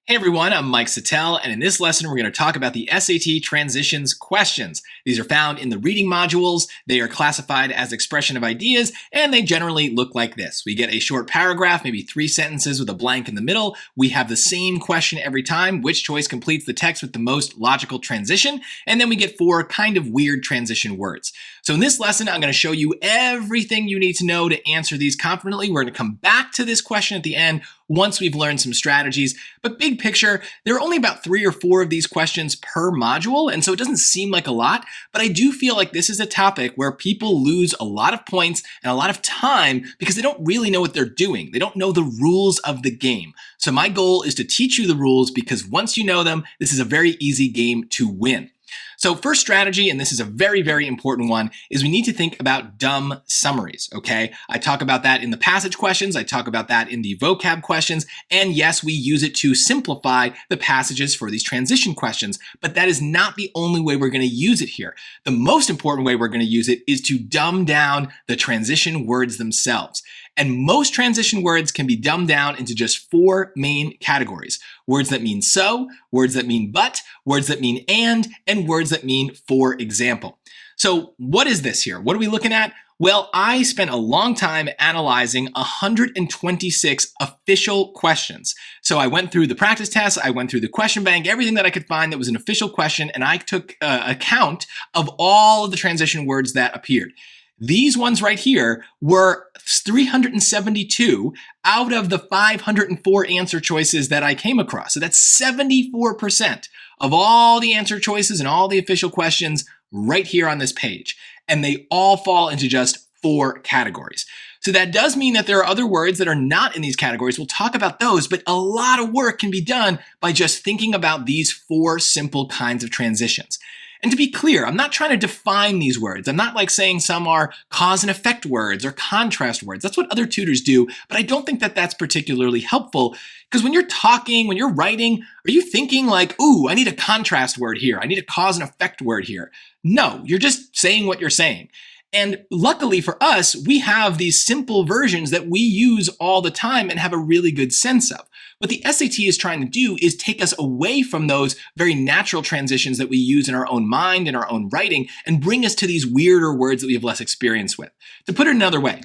Hey everyone, I'm Mike Settele, and in this lesson we're going to talk about the SAT transitions questions. These are found in the reading modules, they are classified as expression of ideas, and they generally look like this. We get a short paragraph, maybe 3 sentences with a blank in the middle. We have the same question every time, which choice completes the text with the most logical transition, and then we get 4 kind of weird transition words. So in this lesson, I'm going to show you everything you need to know to answer these confidently. We're going to come back to this question at the end once we've learned some strategies. But big picture, there are only about 3 or 4 of these questions per module, and so it doesn't seem like a lot, but I do feel like this is a topic where people lose a lot of points and a lot of time because they don't really know what they're doing. They don't know the rules of the game. So my goal is to teach you the rules because once you know them, this is a very easy game to win. So first strategy, and this is a very, very important one, is we need to think about dumb summaries, okay? I talk about that in the passage questions, I talk about that in the vocab questions, and yes, we use it to simplify the passages for these transition questions, but that is not the only way we're going to use it here. The most important way we're going to use it is to dumb down the transition words themselves. And most transition words can be dumbed down into just 4 main categories. Words that mean so, words that mean but, words that mean and words that mean for example. So what is this here? What are we looking at? Well, I spent a long time analyzing 126 official questions. So I went through the practice tests, I went through the question bank, everything that I could find that was an official question, and I took account of all of the transition words that appeared. These ones right here were 372 out of the 504 answer choices that I came across. So that's 74% of all the answer choices and all the official questions right here on this page. And they all fall into just 4 categories. So that does mean that there are other words that are not in these categories. We'll talk about those, but a lot of work can be done by just thinking about these 4 simple kinds of transitions. And to be clear, I'm not trying to define these words. I'm not like saying some are cause and effect words or contrast words. That's what other tutors do, but I don't think that that's particularly helpful because when you're talking, when you're writing, are you thinking like, ooh, I need a contrast word here. I need a cause and effect word here. No, you're just saying what you're saying. And luckily for us, we have these simple versions that we use all the time and have a really good sense of. What the SAT is trying to do is take us away from those very natural transitions that we use in our own mind, in our own writing, and bring us to these weirder words that we have less experience with. To put it another way,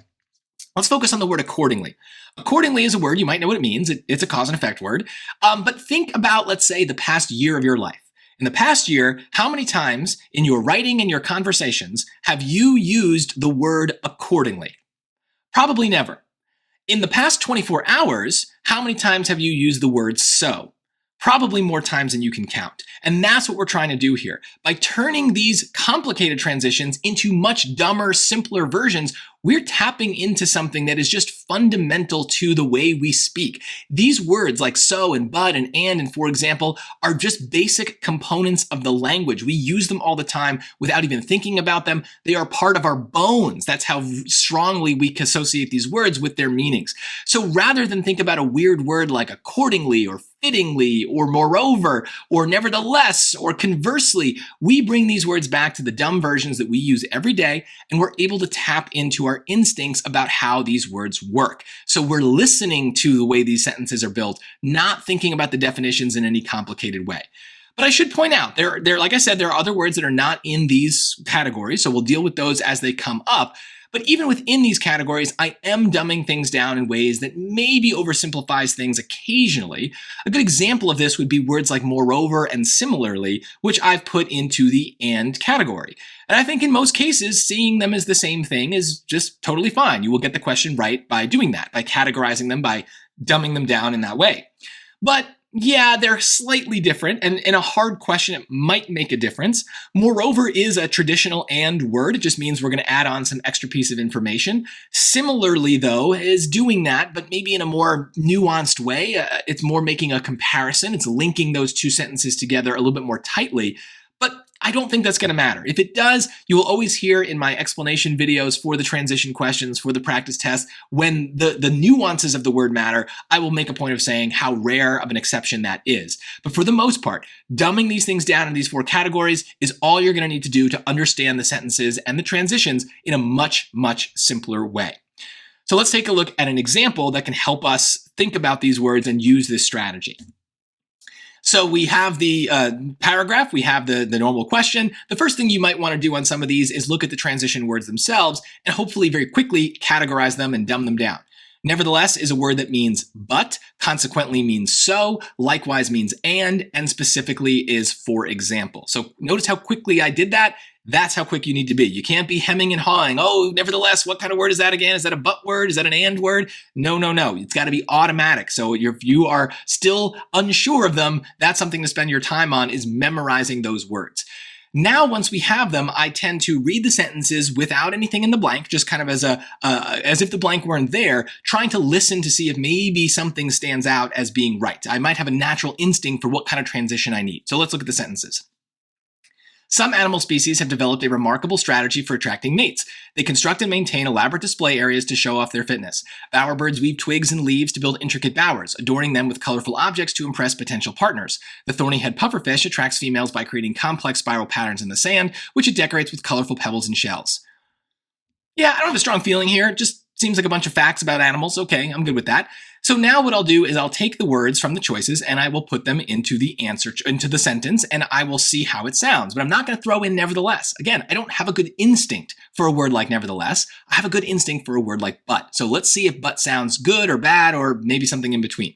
let's focus on the word accordingly. Accordingly is a word, you might know what it means. It's a cause and effect word. But think about, let's say, the past year of your life. In the past year, how many times in your writing and your conversations have you used the word accordingly? Probably never. In the past 24 hours, how many times have you used the word so? Probably more times than you can count. And that's what we're trying to do here. By turning these complicated transitions into much dumber, simpler versions, we're tapping into something that is just fundamental to the way we speak. These words like so and but and for example, are just basic components of the language. We use them all the time without even thinking about them. They are part of our bones. That's how strongly we associate these words with their meanings. So rather than think about a weird word like accordingly or fittingly or moreover or nevertheless or conversely, we bring these words back to the dumb versions that we use every day, and we're able to tap into our instincts about how these words work. So we're listening to the way these sentences are built, not thinking about the definitions in any complicated way. But I should point out, like I said, there are other words that are not in these categories, so we'll deal with those as they come up. But even within these categories, I am dumbing things down in ways that maybe oversimplifies things occasionally. A good example of this would be words like moreover and similarly, which I've put into the and category. And I think in most cases, seeing them as the same thing is just totally fine. You will get the question right by doing that, by categorizing them, by dumbing them down in that way. But yeah, they're slightly different, and in a hard question, it might make a difference. Moreover is a traditional and word. It just means we're going to add on some extra piece of information. Similarly, though, is doing that, but maybe in a more nuanced way. It's more making a comparison. It's linking those 2 sentences together a little bit more tightly. But I don't think that's going to matter. If it does, you will always hear in my explanation videos for the transition questions, for the practice test, when the nuances of the word matter, I will make a point of saying how rare of an exception that is. But for the most part, dumbing these things down in these 4 categories is all you're going to need to do to understand the sentences and the transitions in a much, much simpler way. So let's take a look at an example that can help us think about these words and use this strategy. So we have the paragraph, we have the normal question. The first thing you might want to do on some of these is look at the transition words themselves and hopefully very quickly categorize them and dumb them down. Nevertheless is a word that means but, consequently means so, likewise means and specifically is for example. So notice how quickly I did that. That's how quick you need to be. You can't be hemming and hawing. Oh, nevertheless, what kind of word is that again? Is that a but word? Is that an and word? No. It's got to be automatic. So if you are still unsure of them, that's something to spend your time on, is memorizing those words. Now, once we have them, I tend to read the sentences without anything in the blank, just kind of as if the blank weren't there, trying to listen to see if maybe something stands out as being right. I might have a natural instinct for what kind of transition I need. So let's look at the sentences. Some animal species have developed a remarkable strategy for attracting mates. They construct and maintain elaborate display areas to show off their fitness. Bowerbirds weave twigs and leaves to build intricate bowers, adorning them with colorful objects to impress potential partners. The thorny-head pufferfish attracts females by creating complex spiral patterns in the sand, which it decorates with colorful pebbles and shells. Yeah, I don't have a strong feeling here. It just seems like a bunch of facts about animals. Okay, I'm good with that. So now what I'll do is I'll take the words from the choices and I will put them into the sentence, and I will see how it sounds. But I'm not going to throw in nevertheless. Again, I don't have a good instinct for a word like nevertheless. I have a good instinct for a word like but. So let's see if but sounds good or bad or maybe something in between.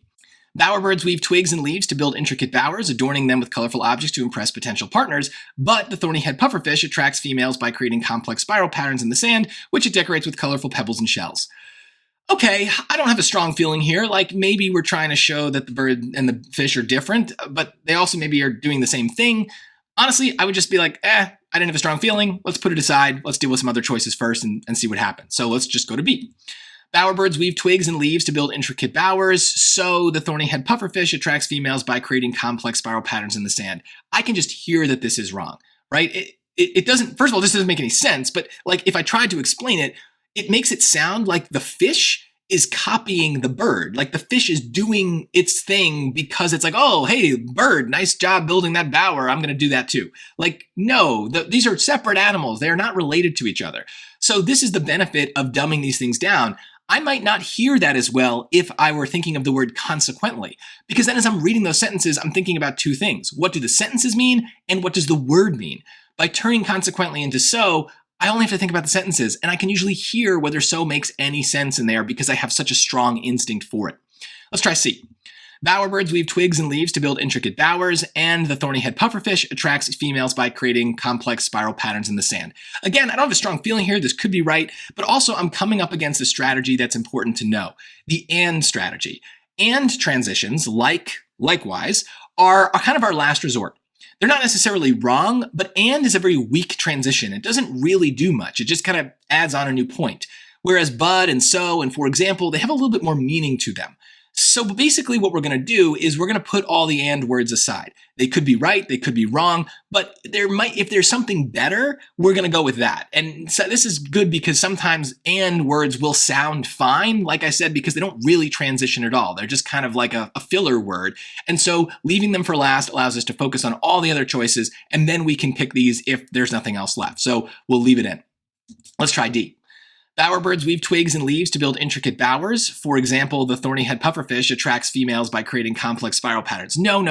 Bowerbirds weave twigs and leaves to build intricate bowers, adorning them with colorful objects to impress potential partners, but the thorny-head pufferfish attracts females by creating complex spiral patterns in the sand, which it decorates with colorful pebbles and shells. Okay, I don't have a strong feeling here. Like maybe we're trying to show that the bird and the fish are different, but they also maybe are doing the same thing. Honestly, I would just be like, I didn't have a strong feeling. Let's put it aside. Let's deal with some other choices first and see what happens. So let's just go to B. Bowerbirds weave twigs and leaves to build intricate bowers, so the thorny-head pufferfish attracts females by creating complex spiral patterns in the sand. I can just hear that this is wrong, right? It doesn't, first of all, this doesn't make any sense, but like if I tried to explain it, it makes it sound like the fish is copying the bird. Like the fish is doing its thing because it's like, oh, hey, bird, nice job building that bower. I'm going to do that too. Like, no, these are separate animals. They are not related to each other. So this is the benefit of dumbing these things down. I might not hear that as well if I were thinking of the word consequently, because then as I'm reading those sentences, I'm thinking about two things. What do the sentences mean? And what does the word mean? By turning consequently into so, I only have to think about the sentences, and I can usually hear whether so makes any sense in there because I have such a strong instinct for it. Let's try C. Bowerbirds weave twigs and leaves to build intricate bowers, and the thorny-head pufferfish attracts females by creating complex spiral patterns in the sand. Again, I don't have a strong feeling here. This could be right, but also I'm coming up against a strategy that's important to know. The and strategy. And transitions, likewise, are kind of our last resort. They're not necessarily wrong, but and is a very weak transition. It doesn't really do much. It just kind of adds on a new point. Whereas but and so and for example, they have a little bit more meaning to them. So basically what we're going to do is we're going to put all the and words aside. They could be right, they could be wrong, but if there's something better, we're going to go with that. And so this is good because sometimes and words will sound fine, like I said, because they don't really transition at all. They're just kind of like a filler word. And so leaving them for last allows us to focus on all the other choices, and then we can pick these if there's nothing else left. So we'll leave it in. Let's try D. Bowerbirds weave twigs and leaves to build intricate bowers. For example, the thorny-head pufferfish attracts females by creating complex spiral patterns. No.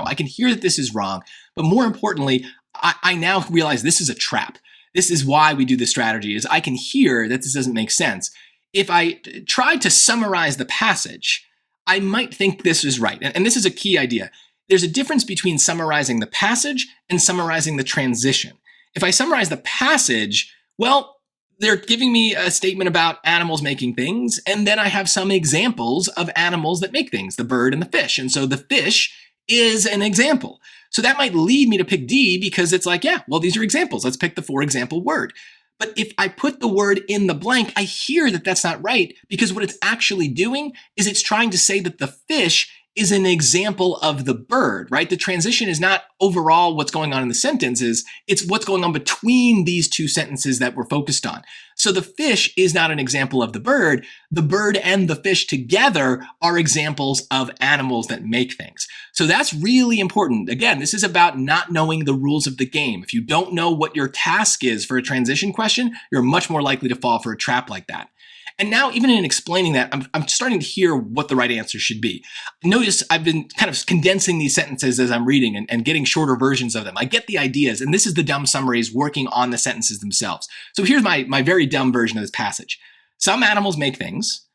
I can hear that this is wrong, but more importantly, I now realize this is a trap. This is why we do this strategy, is I can hear that this doesn't make sense. If I tried to summarize the passage, I might think this is right. And this is a key idea. There's a difference between summarizing the passage and summarizing the transition. If I summarize the passage, well, they're giving me a statement about animals making things, and then I have some examples of animals that make things, the bird and the fish. And so the fish is an example. So that might lead me to pick D because it's like, yeah, well, these are examples. Let's pick the for example word. But if I put the word in the blank, I hear that that's not right because what it's actually doing is it's trying to say that the fish is an example of the bird, right? The transition is not overall what's going on in the sentences, it's what's going on between these two sentences that we're focused on. So the fish is not an example of the bird and the fish together are examples of animals that make things. So that's really important. Again, this is about not knowing the rules of the game. If you don't know what your task is for a transition question, you're much more likely to fall for a trap like that. And now, even in explaining that, I'm starting to hear what the right answer should be. Notice I've been kind of condensing these sentences as I'm reading and getting shorter versions of them. I get the ideas, and this is the dumb summaries working on the sentences themselves. So here's my very dumb version of this passage. Some animals make things,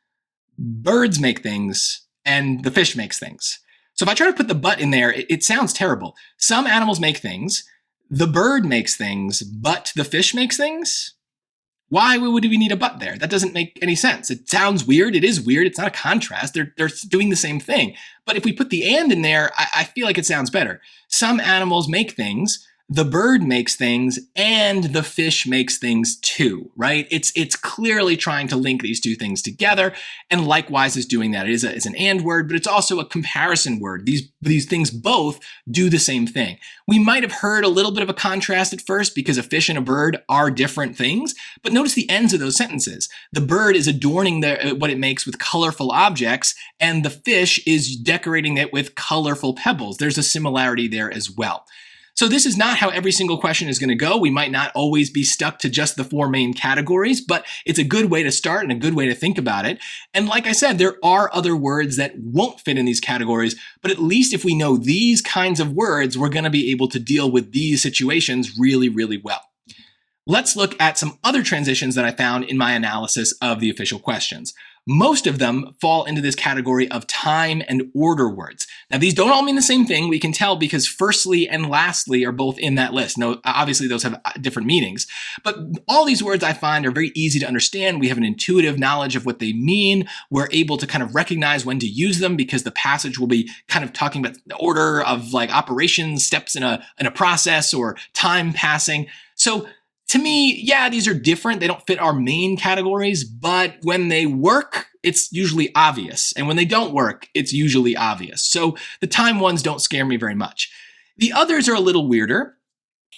birds make things, and the fish makes things. So if I try to put the but in there, it sounds terrible. Some animals make things, the bird makes things, but the fish makes things? Why would we need a but there? That doesn't make any sense. It sounds weird. It is weird. It's not a contrast. They're doing the same thing. But if we put the and in there, I feel like it sounds better. Some animals make things, the bird makes things, and the fish makes things too, right? It's clearly trying to link these two things together, and likewise is doing that. It is an and word, but it's also a comparison word. These things both do the same thing. We might have heard a little bit of a contrast at first because a fish and a bird are different things, but notice the ends of those sentences. The bird is adorning what it makes with colorful objects, and the fish is decorating it with colorful pebbles. There's a similarity there as well. So this is not how every single question is going to go. We might not always be stuck to just the four main categories, but it's a good way to start and a good way to think about it. And like I said, there are other words that won't fit in these categories, but at least if we know these kinds of words, we're going to be able to deal with these situations really, really well. Let's look at some other transitions that I found in my analysis of the official questions. Most of them fall into this category of time and order words. Now, these don't all mean the same thing. We can tell because firstly and lastly are both in that list. No, obviously those have different meanings, but all these words I find are very easy to understand. We have an intuitive knowledge of what they mean. We're able to kind of recognize when to use them because the passage will be kind of talking about the order of like operations, steps in a process, or time passing. So to me, yeah, these are different. They don't fit our main categories, but when they work, it's usually obvious. And when they don't work, it's usually obvious. So the time ones don't scare me very much. The others are a little weirder.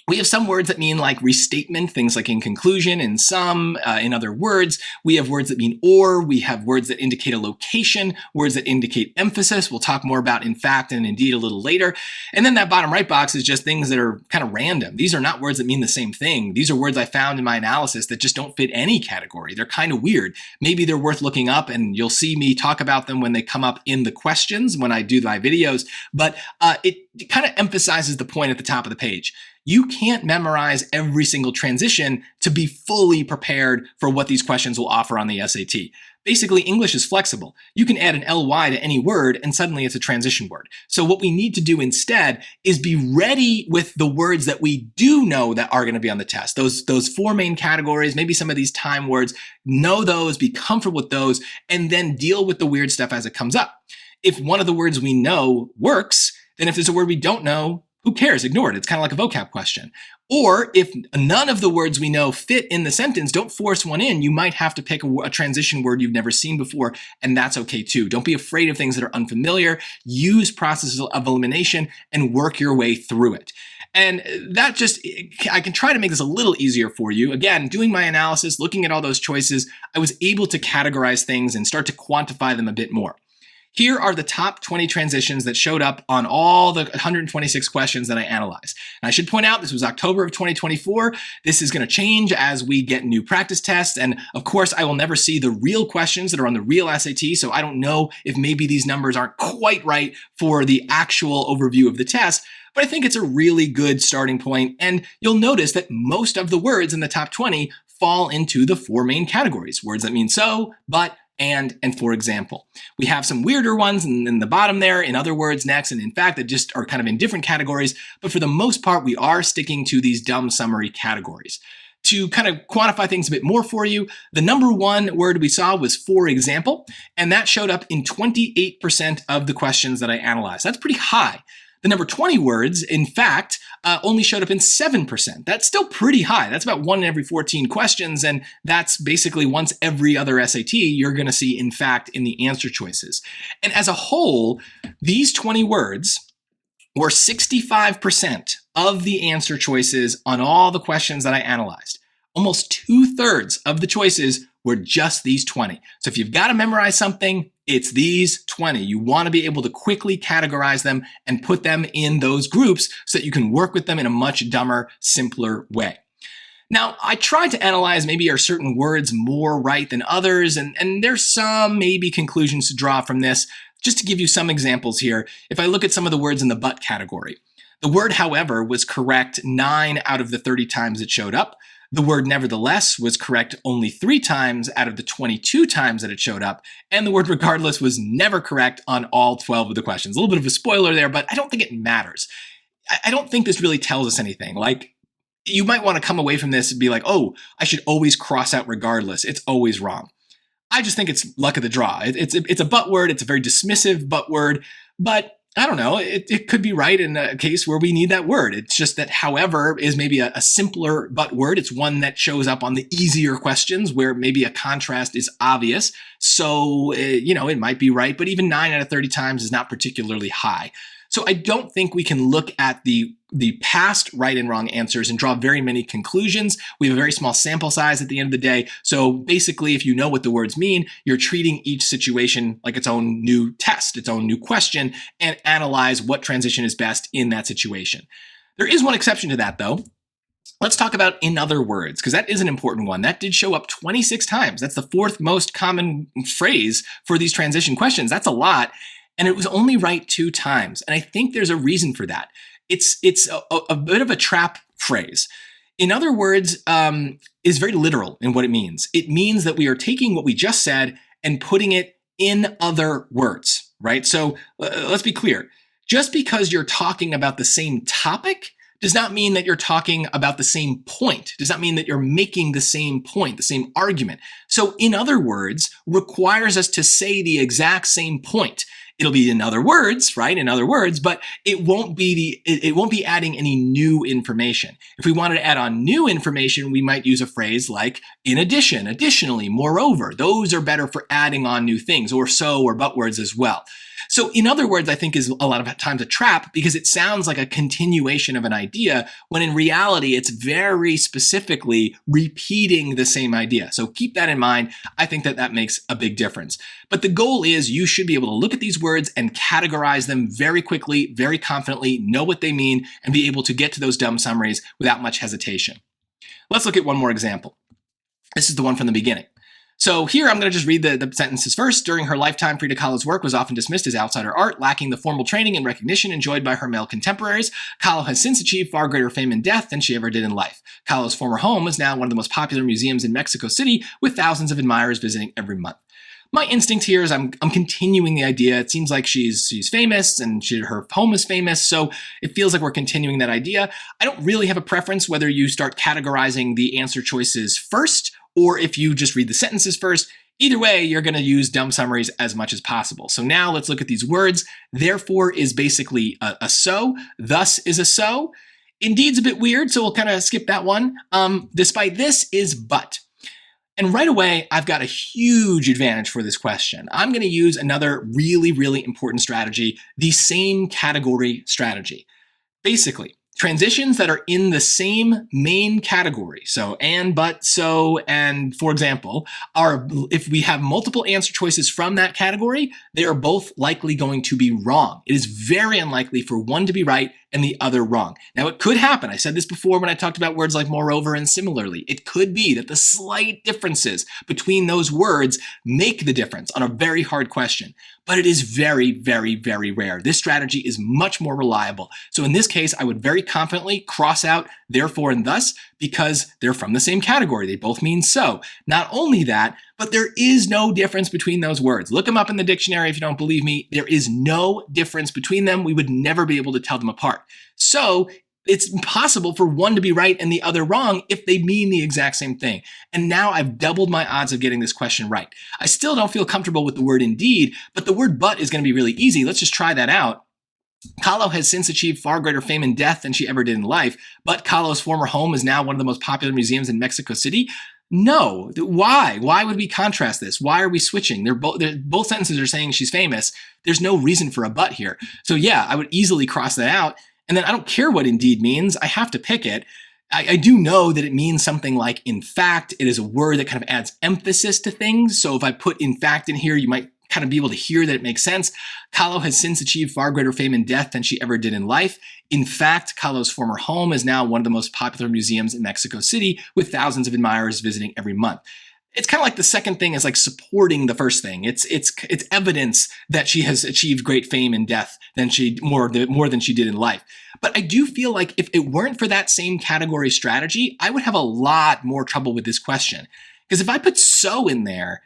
We have some words that mean like restatement, things like in conclusion, in some, in other words. We have words that mean or. We have words that indicate a location, words that indicate emphasis. We'll talk more about in fact and indeed a little later. And then that bottom right box is just things that are kind of random. These are not words that mean the same thing. These are words I found in my analysis that just don't fit any category. They're kind of weird. Maybe they're worth looking up, and you'll see me talk about them when they come up in the questions when I do my videos. But it kind of emphasizes the point at the top of the page. You can't memorize every single transition to be fully prepared for what these questions will offer on the SAT. Basically, English is flexible. You can add an ly to any word and suddenly it's a transition word. So what we need to do instead is be ready with the words that we do know that are going to be on the test. Those four main categories, maybe some of these time words, know those, be comfortable with those, and then deal with the weird stuff as it comes up. If one of the words we know works, then if there's a word we don't know, who cares? Ignore it. It's kind of like a vocab question. Or if none of the words we know fit in the sentence, don't force one in. You might have to pick a transition word you've never seen before, and that's okay too. Don't be afraid of things that are unfamiliar. Use processes of elimination and work your way through it. And that I can try to make this a little easier for you. Again, doing my analysis, looking at all those choices, I was able to categorize things and start to quantify them a bit more. Here are the top 20 transitions that showed up on all the 126 questions that I analyzed. And I should point out, this was October of 2024. This is going to change as we get new practice tests. And of course, I will never see the real questions that are on the real SAT. So I don't know if maybe these numbers aren't quite right for the actual overview of the test. But I think it's a really good starting point. And you'll notice that most of the words in the top 20 fall into the four main categories. Words that mean so, but, and for example. We have some weirder ones in the bottom there, in other words, next, and in fact, that just are kind of in different categories. But for the most part, we are sticking to these dumb summary categories. To kind of quantify things a bit more for you, the number one word we saw was for example, and that showed up in 28% of the questions that I analyzed. That's pretty high. The number 20 words, in fact, only showed up in 7%. That's still pretty high. That's about 1 in every 14 questions, and that's basically once every other SAT you're going to see in fact in the answer choices. And as a whole, these 20 words were 65% of the answer choices on all the questions that I analyzed. Almost 2/3 of the choices were just these 20. So if you've got to memorize something, it's these 20. You want to be able to quickly categorize them and put them in those groups so that you can work with them in a much dumber, simpler way. Now, I tried to analyze maybe are certain words more right than others, and there's some maybe conclusions to draw from this. Just to give you some examples here, if I look at some of the words in the but category, the word however was correct 9 out of the 30 times it showed up. The word nevertheless was correct only 3 times out of the 22 times that it showed up. And the word regardless was never correct on all 12 of the questions. A little bit of a spoiler there, but I don't think it matters. I don't think this really tells us anything. Like, you might want to come away from this and be like, oh, I should always cross out regardless. It's always wrong. I just think it's luck of the draw. It's a but word. It's a very dismissive but word, but I don't know. It could be right in a case where we need that word. It's just that however is maybe a simpler but word. It's one that shows up on the easier questions where maybe a contrast is obvious. So, it might be right, but even 9 out of 30 times is not particularly high. So I don't think we can look at the past right and wrong answers and draw very many conclusions. We have a very small sample size at the end of the day. So basically, if you know what the words mean, you're treating each situation like its own new test, its own new question, and analyze what transition is best in that situation. There is one exception to that, though. Let's talk about in other words, because that is an important one. That did show up 26 times. That's the 4th most common phrase for these transition questions. That's a lot. And it was only right 2 times. And I think there's a reason for that. It's a bit of a trap phrase. In other words, is very literal in what it means. It means that we are taking what we just said and putting it in other words, right? So let's be clear. Just because you're talking about the same topic does not mean that you're talking about the same point. Does not mean that you're making the same point, the same argument. So in other words, requires us to say the exact same point. It'll be in other words, right? In other words, but it won't be adding any new information. If we wanted to add on new information, we might use a phrase like in addition, additionally, moreover. Those are better for adding on new things, or so, or but words as well. So in other words, I think is a lot of times a trap because it sounds like a continuation of an idea when in reality, it's very specifically repeating the same idea. So keep that in mind. I think that makes a big difference. But the goal is you should be able to look at these words and categorize them very quickly, very confidently, know what they mean, and be able to get to those dumb summaries without much hesitation. Let's look at one more example. This is the one from the beginning. So here I'm going to just read the sentences first. During her lifetime, Frida Kahlo's work was often dismissed as outsider art, lacking the formal training and recognition enjoyed by her male contemporaries. Kahlo has since achieved far greater fame in death than she ever did in life. Kahlo's former home is now one of the most popular museums in Mexico City, with thousands of admirers visiting every month. My instinct here is I'm continuing the idea. It seems like she's famous and her home is famous, so it feels like we're continuing that idea. I don't really have a preference whether you start categorizing the answer choices first or if you just read the sentences first. Either way, you're going to use dumb summaries as much as possible. So now let's look at these words. Therefore is basically a so. Thus is a so. Indeed's a bit weird, so we'll kind of skip that one. Despite this is but. And right away, I've got a huge advantage for this question. I'm going to use another really, really important strategy, the same category strategy. Basically, transitions that are in the same main category, so and, but, so, and for example, if we have multiple answer choices from that category, they are both likely going to be wrong. It is very unlikely for one to be right and the other wrong. Now, it could happen. I said this before when I talked about words like moreover and similarly. It could be that the slight differences between those words make the difference on a very hard question. But it is very, very, very rare. This strategy is much more reliable. So in this case, I would very confidently cross out therefore and thus because they're from the same category. They both mean so. Not only that, but there is no difference between those words. Look them up in the dictionary if you don't believe me. There is no difference between them. We would never be able to tell them apart. So it's impossible for one to be right and the other wrong if they mean the exact same thing. And now I've doubled my odds of getting this question right. I still don't feel comfortable with the word indeed, but the word but is going to be really easy. Let's just try that out. Kahlo has since achieved far greater fame in death than she ever did in life, but Kahlo's former home is now one of the most popular museums in Mexico City. No. Why? Why would we contrast this? Why are we switching? Both sentences are saying she's famous. There's no reason for a but here. So yeah, I would easily cross that out. And then I don't care what indeed means. I have to pick it. I do know that it means something like in fact. It is a word that kind of adds emphasis to things. So if I put in fact in here, you might kind of be able to hear that it makes sense. Kahlo has since achieved far greater fame in death than she ever did in life. In fact, Kahlo's former home is now one of the most popular museums in Mexico City, with thousands of admirers visiting every month. It's kind of like the second thing is like supporting the first thing. It's evidence that she has achieved great fame in death than more than she did in life. But I do feel like if it weren't for that same category strategy, I would have a lot more trouble with this question. Because if I put so in there,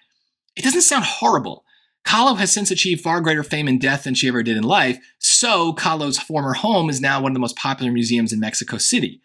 it doesn't sound horrible. Kahlo has since achieved far greater fame in death than she ever did in life. So Kahlo's former home is now one of the most popular museums in Mexico City.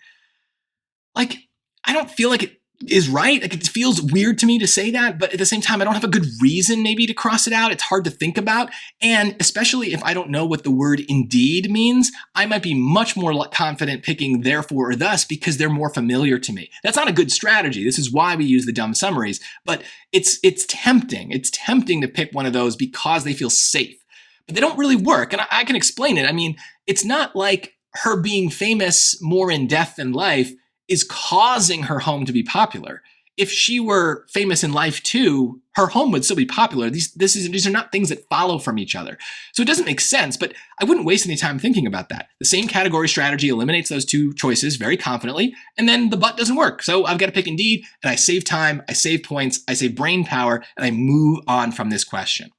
Like, I don't feel like it is right. Like, it feels weird to me to say that, but at the same time, I don't have a good reason maybe to cross it out. It's hard to think about. And especially if I don't know what the word indeed means, I might be much more confident picking therefore or thus because they're more familiar to me. That's not a good strategy. This is why we use the dumb summaries, but it's tempting. It's tempting to pick one of those because they feel safe, but they don't really work. And I can explain it. I mean, it's not like her being famous more in death than life is causing her home to be popular. If she were famous in life too, her home would still be popular. These are not things that follow from each other. So it doesn't make sense, but I wouldn't waste any time thinking about that. The same category strategy eliminates those two choices very confidently, and then the but doesn't work. So I've got to pick indeed, and I save time, I save points, I save brain power, and I move on from this question.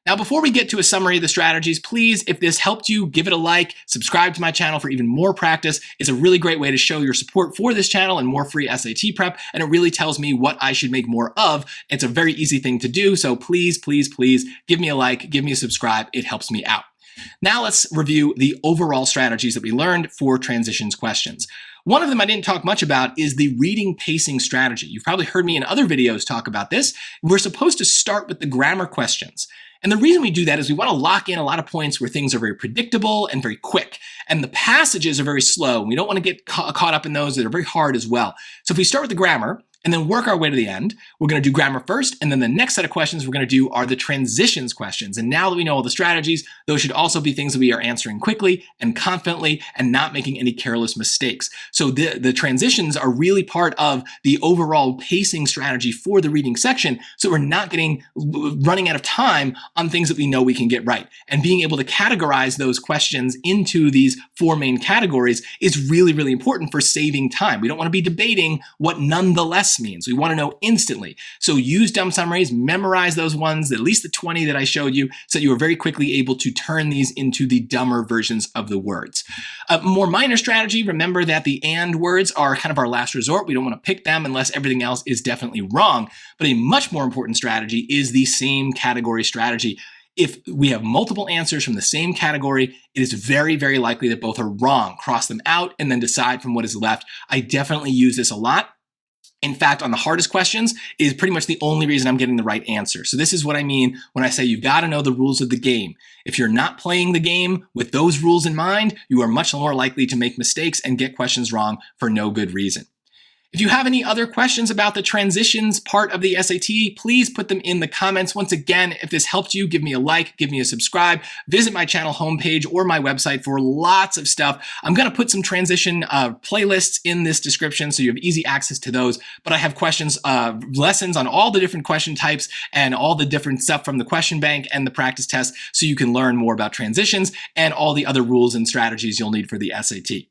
Now, before we get to a summary of the strategies, please, if this helped you, give it a like, subscribe to my channel for even more practice. It's a really great way to show your support for this channel and more free SAT prep, and it really tells me what I should make more of. It's a very easy thing to do, so please, please, please give me a like, give me a subscribe. It helps me out. Now let's review the overall strategies that we learned for transitions questions. One of them I didn't talk much about is the reading pacing strategy. You've probably heard me in other videos talk about this. We're supposed to start with the grammar questions. And the reason we do that is we want to lock in a lot of points where things are very predictable and very quick. And the passages are very slow. We don't want to get caught up in those that are very hard as well. So if we start with the grammar and then work our way to the end, we're going to do grammar first. And then the next set of questions we're going to do are the transitions questions. And now that we know all the strategies, those should also be things that we are answering quickly and confidently and not making any careless mistakes. So the transitions are really part of the overall pacing strategy for the reading section. So we're not running out of time on things that we know we can get right. And being able to categorize those questions into these four main categories is really, really important for saving time. We don't want to be debating what nonetheless means. We want to know instantly. So use dumb summaries, memorize those ones, at least the 20 that I showed you, so that you are very quickly able to turn these into the dumber versions of the words. A more minor strategy, remember that the and words are kind of our last resort. We don't want to pick them unless everything else is definitely wrong. But a much more important strategy is the same category strategy. If we have multiple answers from the same category, it is very, very likely that both are wrong. Cross them out and then decide from what is left. I definitely use this a lot. In fact, on the hardest questions is pretty much the only reason I'm getting the right answer. So this is what I mean when I say you've got to know the rules of the game. If you're not playing the game with those rules in mind, you are much more likely to make mistakes and get questions wrong for no good reason. If you have any other questions about the transitions part of the SAT, please put them in the comments. Once again, if this helped you, give me a like, give me a subscribe, visit my channel homepage or my website for lots of stuff. I'm going to put some transition playlists in this description so you have easy access to those, but I have questions, lessons on all the different question types and all the different stuff from the question bank and the practice test so you can learn more about transitions and all the other rules and strategies you'll need for the SAT.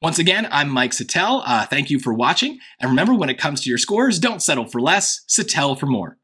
Once again, I'm Mike Settele. Thank you for watching. And remember, when it comes to your scores, don't settle for less, Settele for more.